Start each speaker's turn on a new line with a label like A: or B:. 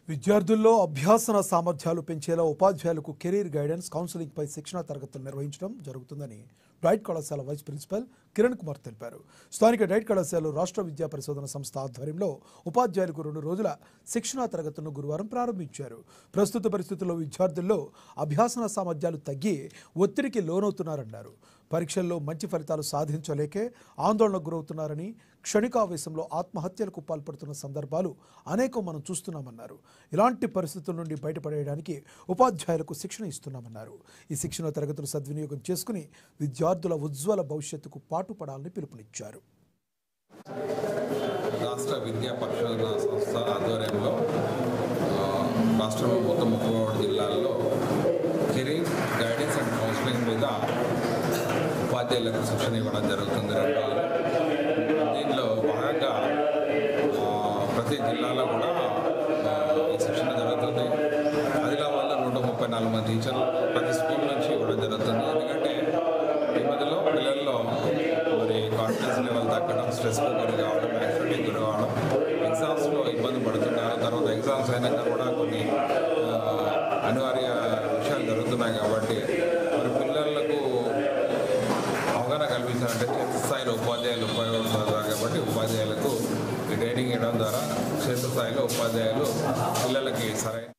A: విద్యార్థుల్లో అభ్యాసన సామర్థ్యాలు పెంచేలా ఉపాధ్యాయులకు కెరీర్ గైడెన్స్ కౌన్సిలింగ్పై శిక్షణా తరగతులు నిర్వహించడం జరుగుతుందని డైట్ కళాశాల వైస్ ప్రిన్సిపల్ కిరణ్ కుమార్ తెలిపారు. స్థానిక డైట్ కళాశాలలో రాష్ట్ర విద్యా పరిశోధన సంస్థ ఆధ్వర్యంలో ఉపాధ్యాయులకు 2 రోజుల శిక్షణా తరగతులను గురువారం ప్రారంభించారు. ప్రస్తుత పరిస్థితుల్లో విద్యార్థుల్లో అభ్యాసన సామర్థ్యాలు తగ్గి ఒత్తిడికి లోనవుతున్నారన్నారు. పరీక్షల్లో మంచి ఫలితాలు సాధించలేకే ఆందోళనకు గురవుతున్నారని, క్షణికావేశంలో ఆత్మహత్యలకు పాల్పడుతున్న సందర్భాలు అనేకం మనం చూస్తున్నామన్నారు. ఇలాంటి పరిస్థితుల నుండి బయటపడేయడానికి ఉపాధ్యాయులకు శిక్షణ ఇస్తున్నామన్నారు. ఈ శిక్షణ తరగతులు సద్వినియోగం చేసుకుని విద్యార్థుల ఉజ్వల భవిష్యత్తుకు పాటుపడాలని పిలుపునిచ్చారు.
B: రాష్ట్ర విద్యా పరిశోధన సంస్థ ఆధ్వర్యంలో రాష్ట్రంలో మొత్తం 33 జిల్లాల్లో కెరీర్ గైడెన్స్ అండ్ కౌన్సిలింగ్ మీద ఉపాధ్యాయులకు శిక్షణ ఇవ్వడం జరుగుతుంది. దీనిలో భాగంగా ప్రతి జిల్లాలో కూడా ఈ శిక్షణ జరుగుతుంది. ఆదిలాబాద్లో 134 మంది టీచర్లు ప్రతి స్కూల్ నుంచి ఇవ్వడం జరుగుతుంది. ఎందుకంటే ఈ మధ్యలో పిల్లల్లో మరి కాన్ఫిడెన్స్ లెవెల్ తగ్గడం, స్ట్రెస్కు గురి కావడం, యాక్సిడెంట్కి గురి కావడం, ఎగ్జామ్స్లో ఇబ్బంది పడుతున్నారు. తర్వాత ఎగ్జామ్స్ అయినాక కూడా కొన్ని అనివార్య విషయాలు జరుగుతున్నాయి. కాబట్టి మరి పిల్లలకు అవగాహన కల్పించాలంటే క్షేత్రస్థాయిలో ఉపాధ్యాయులు ఉపయోగపడతారు. కాబట్టి ఉపాధ్యాయులకు ట్రైనింగ్ ఇవ్వడం ద్వారా క్షేత్రస్థాయిలో ఉపాధ్యాయులు పిల్లలకి సరైన